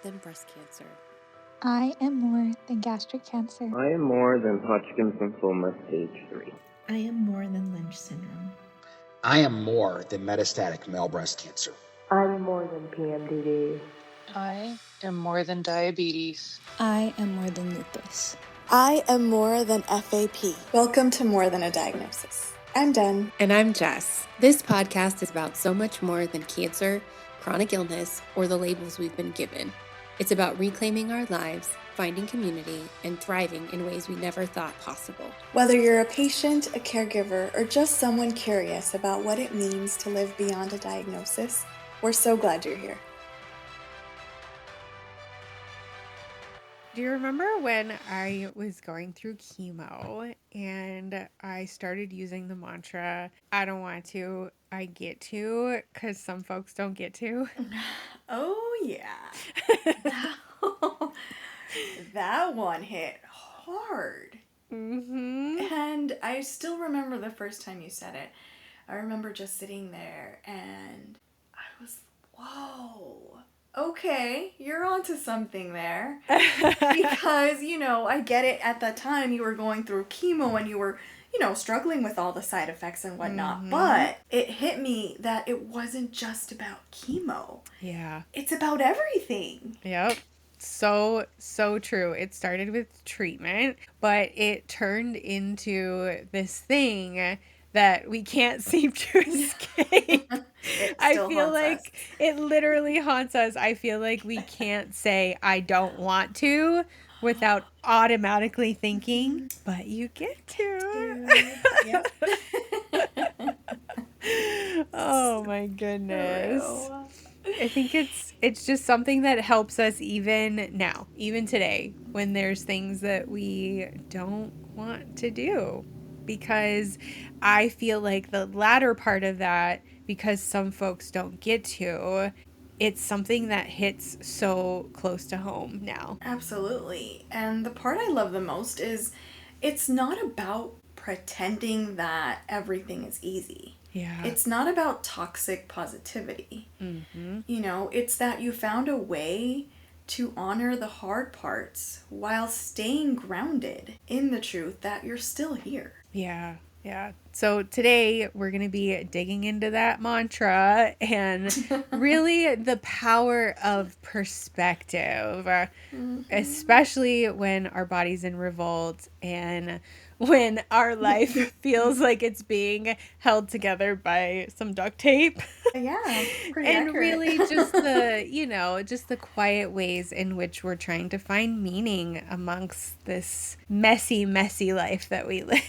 than breast cancer. I am more than gastric cancer. I am more than Hodgkin's lymphoma stage 3. I am more than Lynch syndrome. I am more than metastatic male breast cancer. I'm more than PMDD. I am more than diabetes. I am more than lupus. I am more than FAP. Welcome to More Than a Diagnosis. I'm Den. And I'm Jess. This podcast is about so much more than cancer, chronic illness, or the labels we've been given. It's about reclaiming our lives, finding community, and thriving in ways we never thought possible. Whether you're a patient, a caregiver, or just someone curious about what it means to live beyond a diagnosis, we're so glad you're here. Do you remember when I was going through chemo and I started using the mantra, I don't want to, I get to, because some folks don't get to? Oh, yeah. That one hit hard. Mm-hmm. And I still remember the first time you said it. I remember just sitting there and I was, whoa. Okay, you're onto something there. Because, I get it, at that time you were going through chemo and you were, struggling with all the side effects and whatnot. Mm-hmm. But it hit me that it wasn't just about chemo. Yeah. It's about everything. Yep. So true. It started with treatment, but it turned into this thing that we can't seem to escape. I feel like us. It literally haunts us. I feel like we can't say, I don't want to, without automatically thinking, but you get to. Yep. Oh my goodness. I think it's just something that helps us even now, even today, when there's things that we don't want to do. Because I feel like the latter part of that, because some folks don't get to, it's something that hits so close to home now. Absolutely. And the part I love the most is it's not about pretending that everything is easy. Yeah. It's not about toxic positivity. Mm-hmm. It's that you found a way to honor the hard parts while staying grounded in the truth that you're still here. Yeah. So today we're going to be digging into that mantra and really the power of perspective, especially when our body's in revolt and when our life feels like it's being held together by some duct tape. Yeah, pretty and accurate. Really just the quiet ways in which we're trying to find meaning amongst this messy life that we live.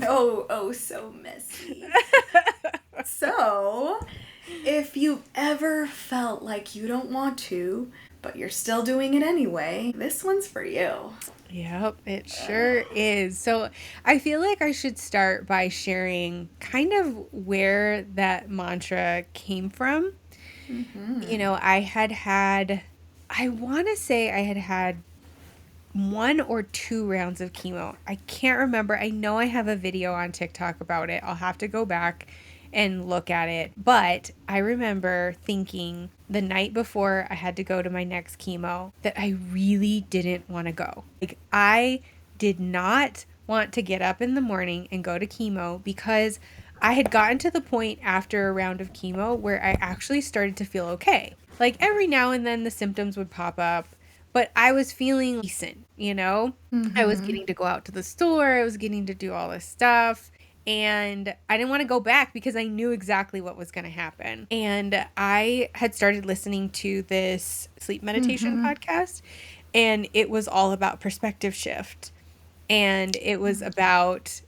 Oh, so messy. So, if you've ever felt like you don't want to, but you're still doing it anyway, this one's for you. Yep, it sure is. So I feel like I should start by sharing kind of where that mantra came from. Mm-hmm. I want to say I had 1 or 2 rounds of chemo. I can't remember. I know I have a video on TikTok about it. I'll have to go back and look at it. But I remember thinking the night before I had to go to my next chemo that I really didn't want to go. Like, I did not want to get up in the morning and go to chemo because I had gotten to the point after a round of chemo where I actually started to feel okay. Like, every now and then the symptoms would pop up, but I was feeling decent, Mm-hmm. I was getting to go out to the store. I was getting to do all this stuff. And I didn't want to go back because I knew exactly what was going to happen. And I had started listening to this sleep meditation podcast, and it was all about perspective shift. And it was about,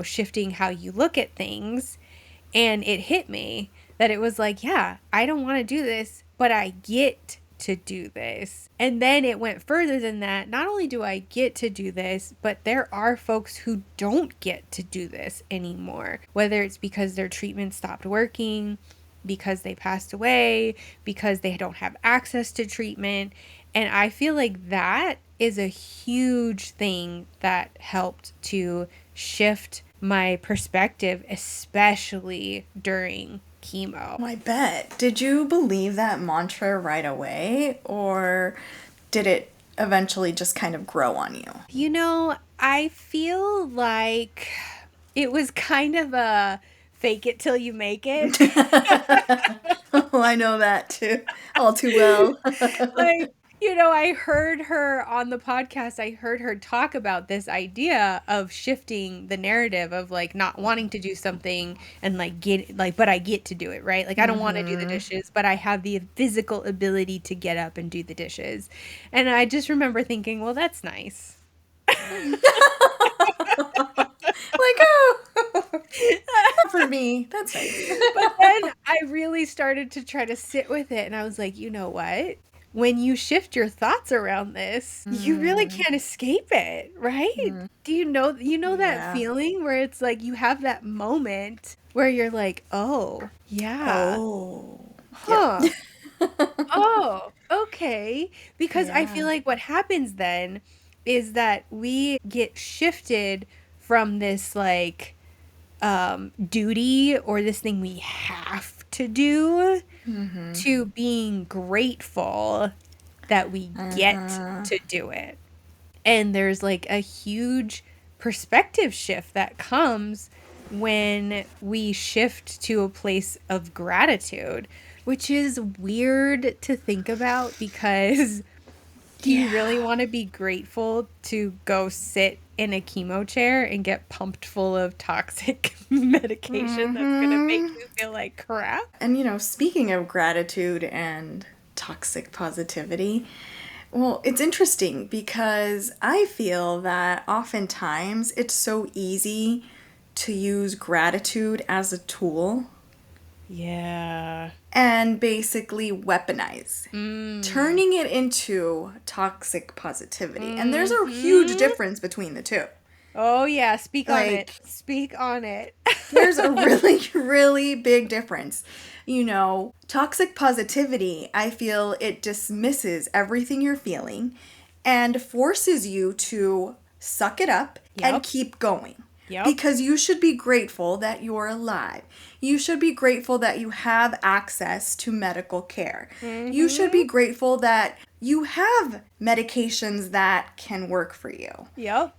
shifting how you look at things. And it hit me that it was like, yeah, I don't want to do this, but I get to do this. And then it went further than that. Not only do I get to do this, but there are folks who don't get to do this anymore, whether it's because their treatment stopped working, because they passed away, because they don't have access to treatment. And I feel like that is a huge thing that helped to shift my perspective, especially during chemo. I bet. Did you believe that mantra right away, or did it eventually just kind of grow on you? You know, I feel like it was kind of a fake it till you make it. Oh, I know that too, all too well. Like, you know, I heard her on the podcast, I heard her talk about this idea of shifting the narrative of like not wanting to do something and like but I get to do it, right? Like I don't want to do the dishes, but I have the physical ability to get up and do the dishes. And I just remember thinking, well, that's nice. Like, oh, for me, that's nice. But then I really started to try to sit with it, and I was like, you know what? When you shift your thoughts around this, you really can't escape it, right? Do you know that feeling where it's like you have that moment where you're like, oh, yeah. Oh. Huh. Oh, okay. Because I feel like what happens then is that we get shifted from this like duty or this thing we have to do to being grateful that we get to do it. And there's like a huge perspective shift that comes when we shift to a place of gratitude, which is weird to think about because do you really want to be grateful to go sit in a chemo chair and get pumped full of toxic medication that's going to make you feel like crap? And, you know, speaking of gratitude and toxic positivity, well, it's interesting because I feel that oftentimes it's so easy to use gratitude as a tool. Yeah. And basically weaponize, turning it into toxic positivity. And there's a huge difference between the two. Oh, yeah. Speak on it. Speak on it. There's a really, really big difference. You know, toxic positivity, I feel it dismisses everything you're feeling and forces you to suck it up and keep going. Because you should be grateful that you're alive. You should be grateful that you have access to medical care. You should be grateful that you have medications that can work for you.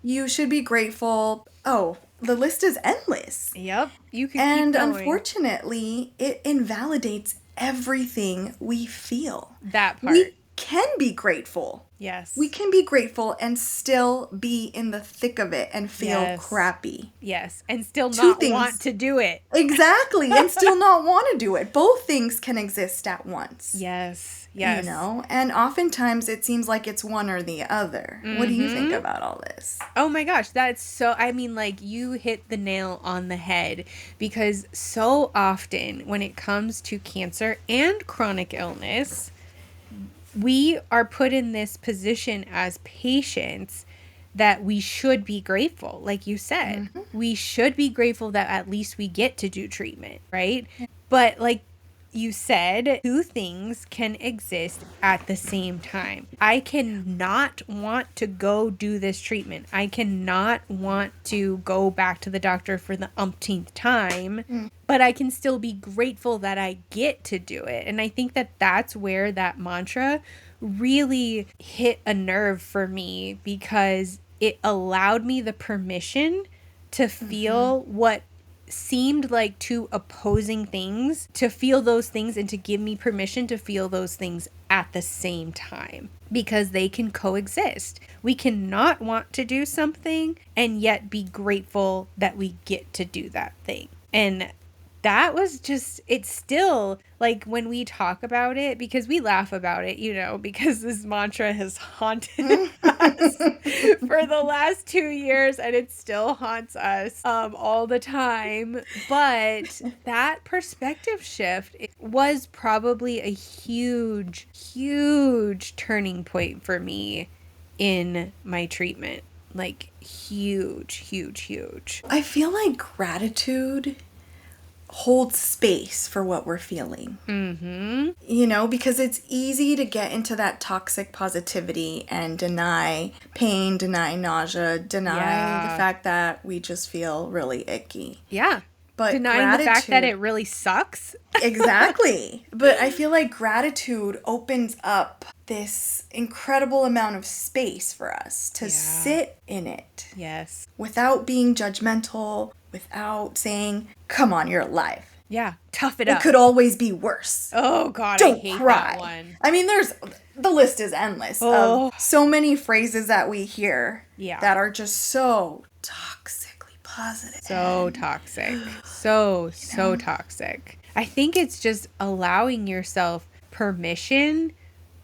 You should be grateful. Oh, the list is endless. You can and keep going. Unfortunately, it invalidates everything we feel. That part. We can be grateful. Yes. We can be grateful and still be in the thick of it and feel crappy. Yes. And still not want to do it. Exactly. And still not want to do it. Both things can exist at once. Yes. Yes. You know? And oftentimes it seems like it's one or the other. What do you think about all this? Oh my gosh. That's so, I mean, like you hit the nail on the head because so often when it comes to cancer and chronic illness, we are put in this position as patients that we should be grateful. Like you said, we should be grateful that at least we get to do treatment, right? But like you said, two things can exist at the same time. I cannot want to go do this treatment. I cannot want to go back to the doctor for the umpteenth time, but I can still be grateful that I get to do it. And I think that that's where that mantra really hit a nerve for me because it allowed me the permission to feel what seemed like two opposing things, to feel those things and to give me permission to feel those things at the same time because they can coexist. We cannot want to do something and yet be grateful that we get to do that thing. And that was just, it's still like when we talk about it, because we laugh about it, you know, because this mantra has haunted us for the last 2 years and it still haunts us all the time. But that perspective shift was probably a huge, huge turning point for me in my treatment. Like huge, huge, huge. I feel like gratitude holds space for what we're feeling. You know, because it's easy to get into that toxic positivity and deny pain, deny nausea, deny the fact that we just feel really icky. Yeah. But denying the fact that it really sucks. Exactly. But I feel like gratitude opens up this incredible amount of space for us to sit in it. Yes. Without being judgmental, without saying, come on, you're alive. Yeah, tough it up. It could always be worse. Oh, God, Don't I hate cry. that one. I mean, the list is endless of so many phrases that we hear that are just so toxically positive. So toxic. So toxic. I think it's just allowing yourself permission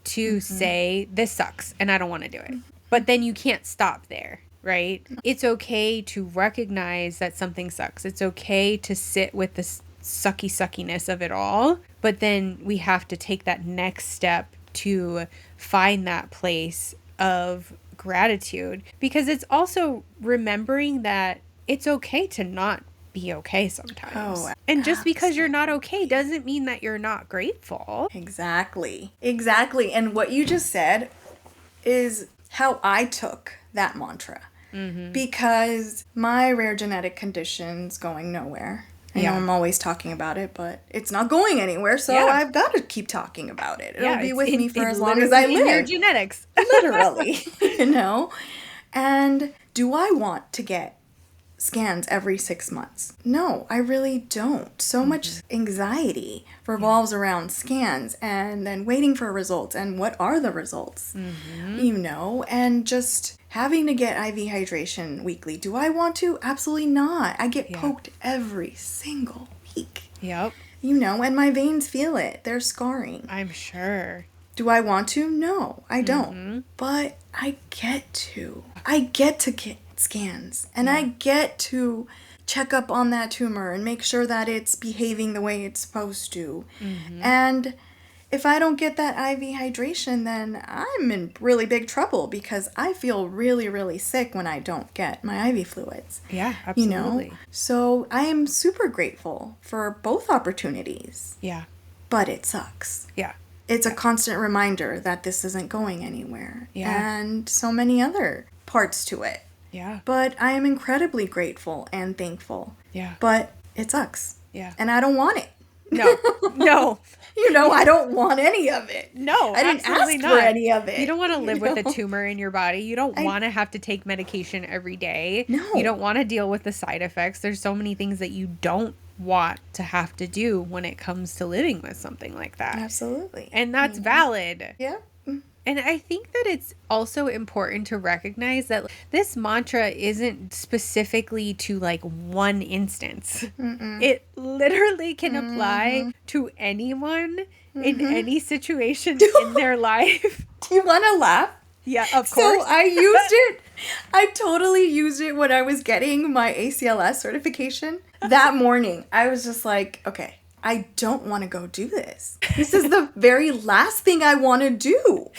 to say, this sucks and I don't want to do it. But then you can't stop there, right? It's okay to recognize that something sucks. It's okay to sit with the suckiness of it all. But then we have to take that next step to find that place of gratitude, because it's also remembering that it's okay to not be okay sometimes. And just because you're not okay doesn't mean that you're not grateful. Exactly. And what you just said is how I took that mantra. Because my rare genetic condition's going nowhere. I know I'm always talking about it, but it's not going anywhere, so I've got to keep talking about it. It'll be with me for as long as I live. Your genetics. Literally, And do I want to get scans every 6 months? No, I really don't. So much anxiety revolves around scans and then waiting for results and what are the results, and just having to get IV hydration weekly. Do I want to? Absolutely not. I get poked every single week. Yep. And my veins feel it. They're scarring. I'm sure. Do I want to? No, I don't. But I get to. I get to get scans. And I get to check up on that tumor and make sure that it's behaving the way it's supposed to. And if I don't get that IV hydration, then I'm in really big trouble because I feel really, really sick when I don't get my IV fluids. Yeah, absolutely. So I am super grateful for both opportunities. Yeah. But it sucks. Yeah. It's a constant reminder that this isn't going anywhere. Yeah. And so many other parts to it. Yeah. But I am incredibly grateful and thankful. Yeah. But it sucks. Yeah. And I don't want it. No. I don't want any of it. No, I didn't ask for any of it. You don't want to live with a tumor in your body. You don't want to have to take medication every day. No. You don't want to deal with the side effects. There's so many things that you don't want to have to do when it comes to living with something like that. Absolutely. And that's valid. Yeah. And I think that it's also important to recognize that this mantra isn't specifically to like one instance. It literally can apply to anyone in any situation in their life. Do you want to laugh? Yeah, of course. So I used it. I totally used it when I was getting my ACLS certification. That morning, I was just like, okay, I don't want to go do this. This is the very last thing I want to do.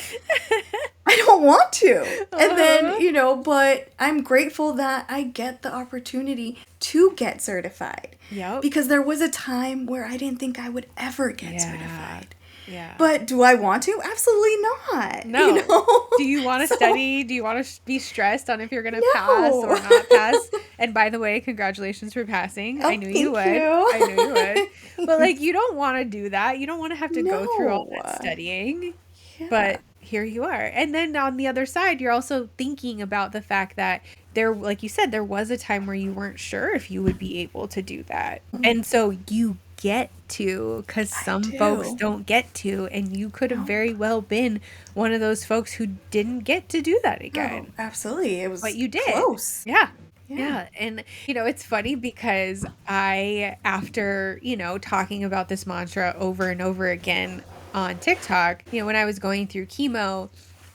I don't want to. And then, but I'm grateful that I get the opportunity to get certified. Yep. Because there was a time where I didn't think I would ever get certified. Yeah. But do I want to? Absolutely not. No. Do you want to study? Do you want to be stressed on if you're going to pass or not pass? And by the way, congratulations for passing. I knew you would. I knew you would. But you don't want to do that. You don't want to have to go through all that studying. Yeah. But here you are. And then on the other side, you're also thinking about the fact that there, like you said, there was a time where you weren't sure if you would be able to do that. And so you get to, because some folks don't get to, and you could have very well been one of those folks who didn't get to do that again. Oh, absolutely. It was but you did. Close. Yeah. And it's funny because I, after talking about this mantra over and over again on TikTok, when I was going through chemo,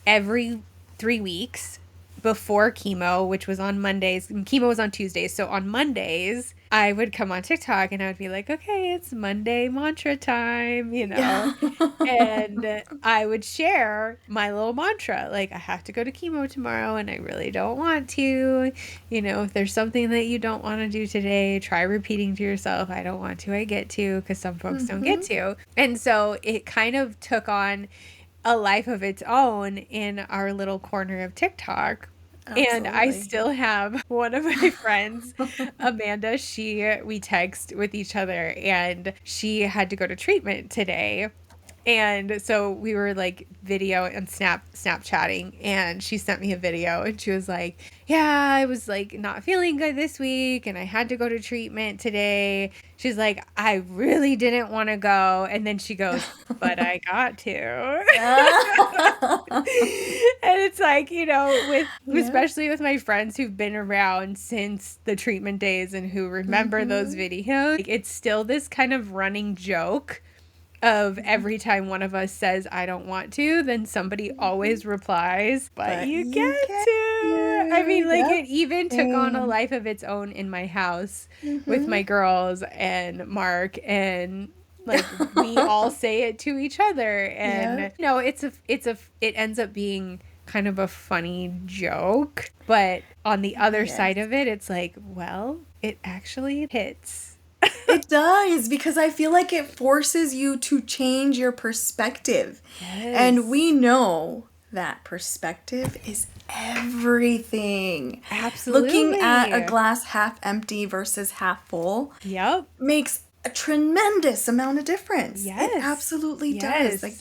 every 3 weeks before chemo, which was on Mondays, chemo was on Tuesdays, so on Mondays I would come on TikTok and I would be like, okay, it's Monday mantra time, and I would share my little mantra, like, I have to go to chemo tomorrow and I really don't want to, if there's something that you don't want to do today, try repeating to yourself, I don't want to, I get to, because some folks don't get to. And so it kind of took on a life of its own in our little corner of TikTok And I Absolutely. still have one of my friends, Amanda, we text with each other, and she had to go to treatment today. And so we were like video and Snapchatting, and she sent me a video, and she was like, yeah, I was like not feeling good this week and I had to go to treatment today. She's like, I really didn't want to go. And then she goes, but I got to. And it's like, especially with my friends who've been around since the treatment days and who remember those videos, like, it's still this kind of running joke of every time one of us says I don't want to, then somebody always replies, but you get to. I mean, like, it even took on a life of its own in my house with my girls and Mark, and like we all say it to each other, and it ends up being kind of a funny joke, but on the other side of it, it's like, well, it actually hits. It does, because I feel like it forces you to change your perspective. Yes. And we know that perspective is everything. Absolutely. Looking at a glass half empty versus half full makes a tremendous amount of difference. Yes. It absolutely does. Like,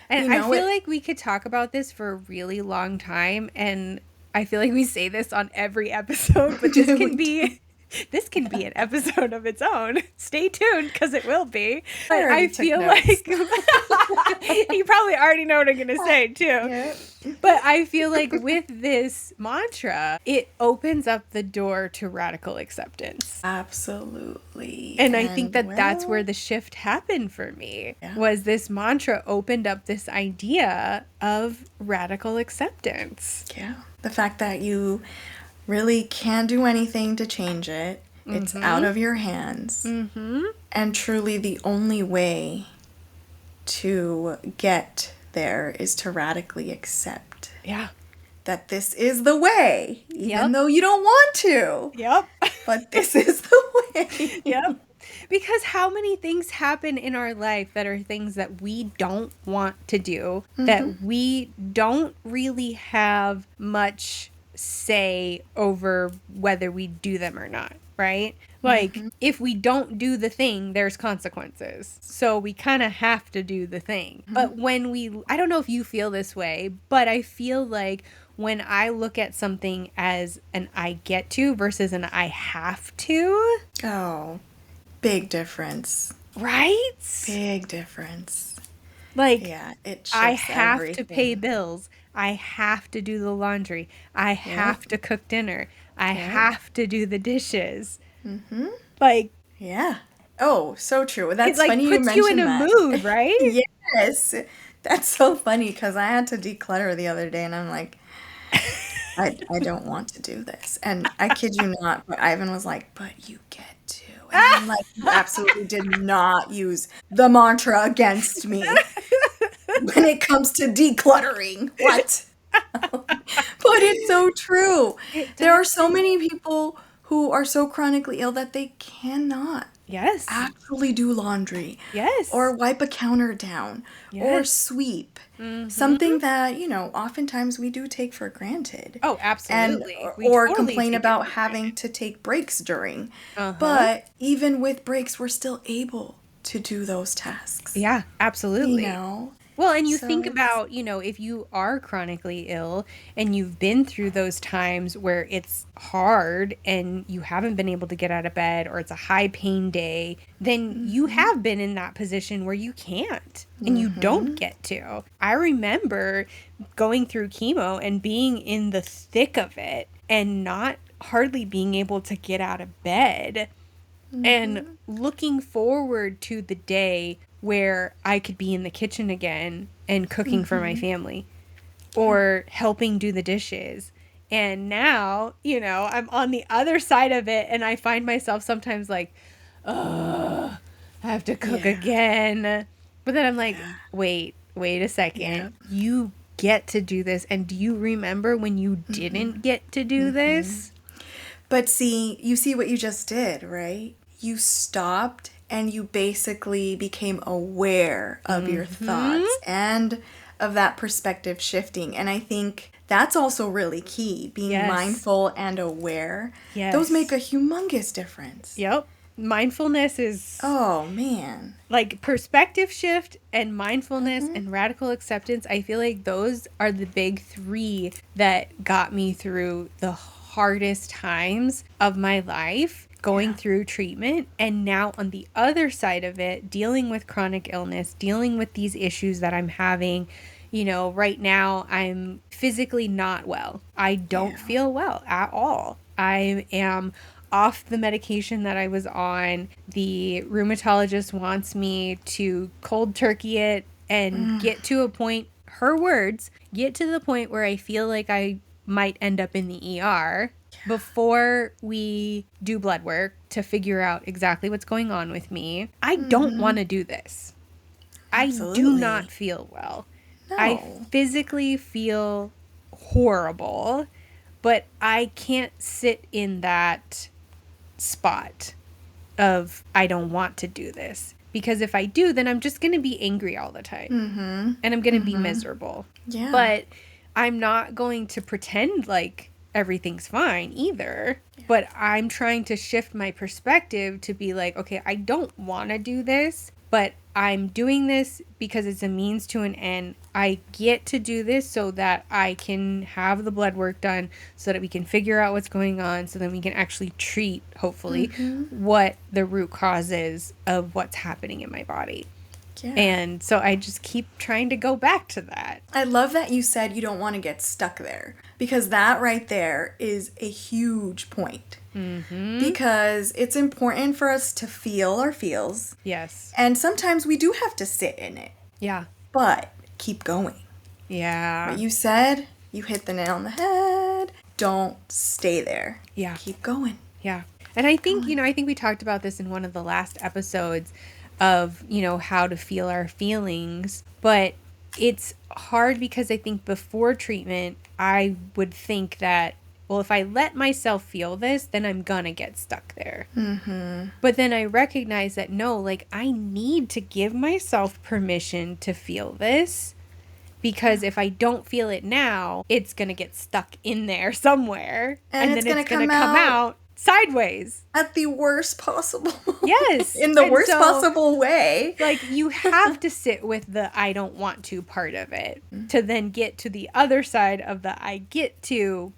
and I feel like we could talk about this for a really long time, and I feel like we say this on every episode, but this can be an episode of its own. Stay tuned, because it will be. But I feel like you probably already know what I'm going to say, too. Yep. But I feel like with this mantra, it opens up the door to radical acceptance. Absolutely. And I think that's where the shift happened for me, was this mantra opened up this idea of radical acceptance. Yeah. The fact that you really can't do anything to change it. It's out of your hands. And truly the only way to get there is to radically accept that this is the way, even though you don't want to. But this is the way. Because how many things happen in our life that are things that we don't want to do, that we don't really have much say over whether we do them or not, right? Like, if we don't do the thing, there's consequences. So we kind of have to do the thing. But I don't know if you feel this way, but I feel like when I look at something as an I get to versus an I have to. Oh, big difference. Right? Big difference. Like, it I have to pay bills. I have to do the laundry. I have to cook dinner. I have to do the dishes. Like, oh, so true. That's it, like, funny puts you you in a mood, right? Yes. That's so funny, because I had to declutter the other day, and I'm like, I don't want to do this. And I kid you not, but Ivan was like, but you get to. And I'm like, you absolutely did not use the mantra against me when it comes to decluttering. What? But it's so true. There are so many people who are so chronically ill that they cannot actually do laundry. Or wipe a counter down. Or sweep. Something that, oftentimes we do take for granted. Oh, absolutely. Or totally complain about having to take breaks during. But even with breaks, we're still able to do those tasks. Yeah, absolutely. Well, and you think about, if you are chronically ill and you've been through those times where it's hard and you haven't been able to get out of bed, or it's a high pain day, then you have been in that position where you can't and you don't get to. I remember going through chemo and being in the thick of it and not hardly being able to get out of bed and looking forward to the day where I could be in the kitchen again and cooking for my family or helping do the dishes. And now, I'm on the other side of it, and I find myself sometimes like, oh, I have to cook again. But then I'm like, wait a second. You get to do this. And do you remember when you didn't get to do this? But you see what you just did, right? You stopped and you basically became aware of your thoughts and of that perspective shifting. And I think that's also really key, being mindful and aware. Yes. Those make a humongous difference. Yep. Mindfulness is... Oh, man. Like perspective shift and mindfulness and radical acceptance. I feel like those are the big three that got me through the hardest times of my life, going through treatment. And now on the other side of it, dealing with chronic illness, dealing with these issues that I'm having. You know, right now I'm physically not well. I don't feel well at all. I am off the medication that I was on. The rheumatologist wants me to cold turkey it and get to a point, her words, get to the point where I feel like I might end up in the ER before we do blood work to figure out exactly what's going on with me. I don't want to do this. Absolutely. I do not feel well. No. I physically feel horrible, but I can't sit in that spot of I don't want to do this, because if I do, then I'm just going to be angry all the time and I'm going to be miserable. Yeah. But I'm not going to pretend like everything's fine either. But I'm trying to shift my perspective to be like, okay, I don't want to do this, but I'm doing this because it's a means to an end. I get to do this so that I can have the blood work done, so that we can figure out what's going on, so then we can actually treat, hopefully, what the root cause is of what's happening in my body. Yeah. And so I just keep trying to go back to that. I love that you said you don't want to get stuck there, because that right there is a huge point. Because it's important for us to feel our feels. Yes. And sometimes we do have to sit in it. Yeah. But keep going. Yeah. What you said, you hit the nail on the head. Don't stay there. Yeah. Keep going. Yeah. And I think, I think we talked about this in one of the last episodes of, how to feel our feelings. But it's hard because I think before treatment, I would think that, well, if I let myself feel this, then I'm gonna get stuck there. But then I recognize that no, like I need to give myself permission to feel this, because if I don't feel it now, it's gonna get stuck in there somewhere, and then it's gonna come out sideways at the worst possible. Yes, in the worst possible way. Like you have to sit with the I don't want to part of it to then get to the other side of the I get to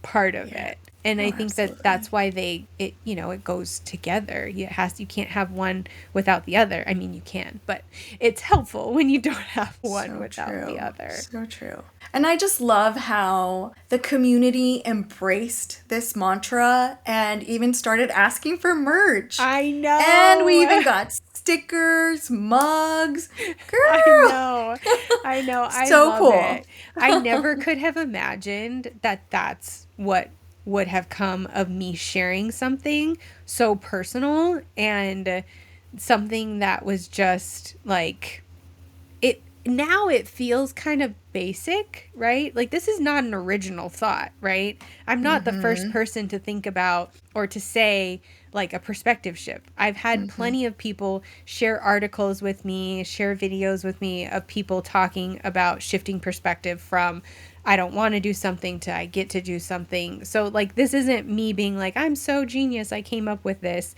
part of it. And I think that that's why it goes together. You can't have one without the other. I mean, you can, but it's helpful when you don't have one without the other. So true. And I just love how the community embraced this mantra and even started asking for merch. I know. And we even got stickers, mugs. Girl. I know. I so love cool. It. I never could have imagined that that's what would have come of me sharing something so personal and something that was just like it. Now it feels kind of basic, right? Like this is not an original thought, right? I'm not the first person to think about or to say like a perspective shift. I've had plenty of people share articles with me, share videos with me of people talking about shifting perspective from I don't want to do something to I get to do something. So like this isn't me being like I'm so genius, I came up with this.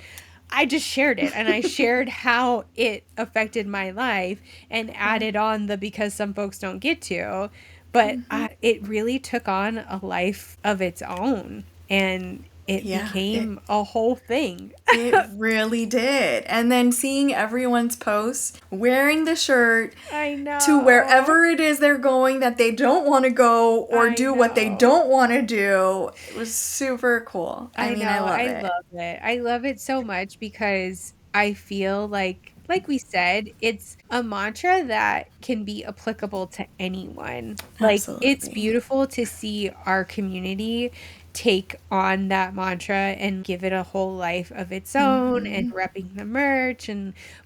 I just shared it, and I shared how it affected my life and added on the because some folks don't get to. But it really took on a life of its own, and it became a whole thing. It really did. And then seeing everyone's posts, wearing the shirt I know. To wherever it is they're going that they don't want to go or do what they don't want to do. It was super cool. I mean, I love it. I love it so much because I feel like we said, it's a mantra that can be applicable to anyone. Like, Absolutely. it's beautiful to see our community take on that mantra and give it a whole life of its own and repping the merch.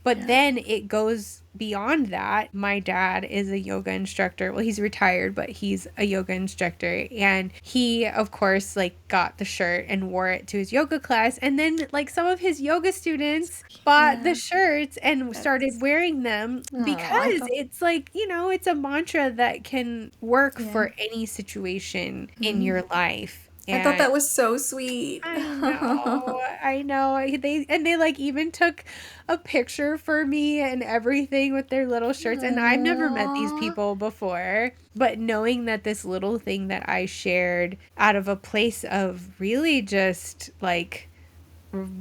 But then it goes beyond that. My dad is a yoga instructor. Well, he's retired, but he's a yoga instructor. And he, of course, like got the shirt and wore it to his yoga class. And then like some of his yoga students bought the shirts and started wearing them because it's like, you know, it's a mantra that can work for any situation in your life. I thought that was so sweet. I know. They like even took a picture for me and everything with their little shirts. And I've never met these people before. But knowing that this little thing that I shared out of a place of really just like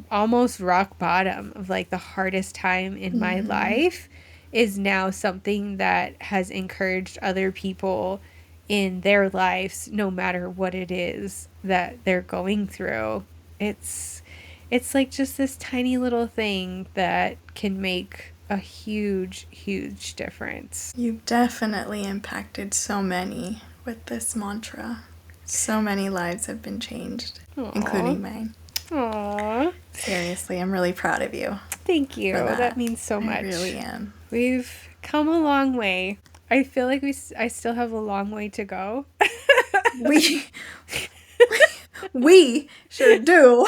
almost rock bottom of like the hardest time in my life is now something that has encouraged other people in their lives, no matter what it is that they're going through. It's like just this tiny little thing that can make a huge, huge difference. You've definitely impacted so many with this mantra. So many lives have been changed, including mine. Aww. Seriously, I'm really proud of you. Thank you. That means so much. I really am. We've come a long way. I feel like I still have a long way to go. We sure do.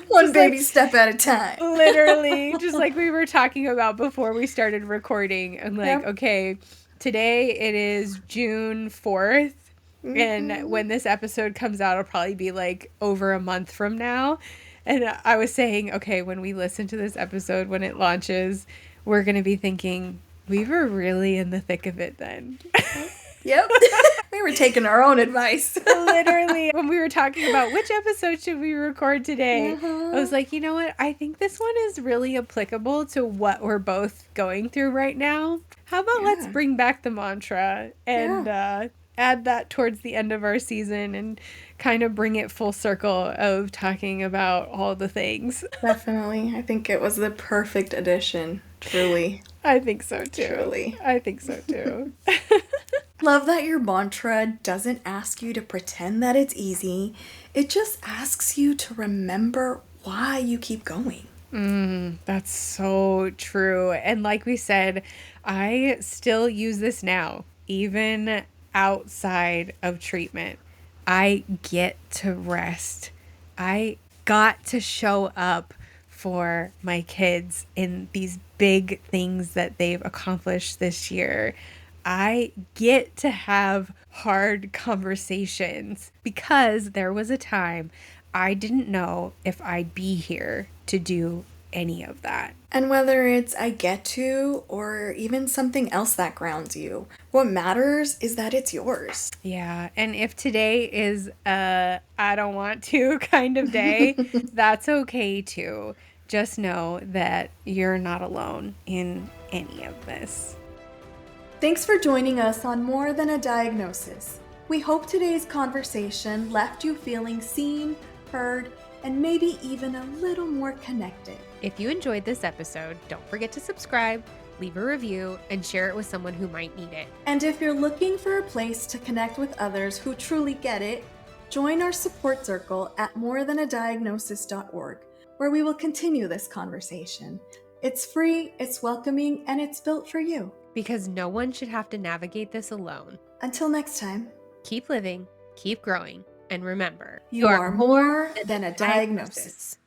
One baby step at a time. Literally, just like we were talking about before we started recording. I'm like, okay, today it is June 4th. And when this episode comes out, it'll probably be like over a month from now. And I was saying, okay, when we listen to this episode, when it launches, we're going to be thinking, we were really in the thick of it then. Yep. We were taking our own advice. Literally, when we were talking about which episode should we record today, I was like, you know what? I think this one is really applicable to what we're both going through right now. How about let's bring back the mantra and add that towards the end of our season and kind of bring it full circle of talking about all the things. Definitely. I think it was the perfect addition. Truly. I think so too. Truly. I think so too. Love that your mantra doesn't ask you to pretend that it's easy. It just asks you to remember why you keep going. That's so true. And like we said, I still use this now, even outside of treatment. I get to rest. I got to show up for my kids in these big things that they've accomplished this year. I get to have hard conversations because there was a time I didn't know if I'd be here to do any of that. And whether it's I get to or even something else that grounds you, what matters is that it's yours. Yeah, and if today is a I don't want to kind of day, that's okay too. Just know that you're not alone in any of this. Thanks for joining us on More Than a Diagnosis. We hope today's conversation left you feeling seen, heard, and maybe even a little more connected. If you enjoyed this episode, don't forget to subscribe, leave a review, and share it with someone who might need it. And if you're looking for a place to connect with others who truly get it, join our support circle at morethanadiagnosis.org, where we will continue this conversation. It's free, it's welcoming, and it's built for you. Because no one should have to navigate this alone. Until next time, keep living, keep growing, and remember, you are more than a diagnosis.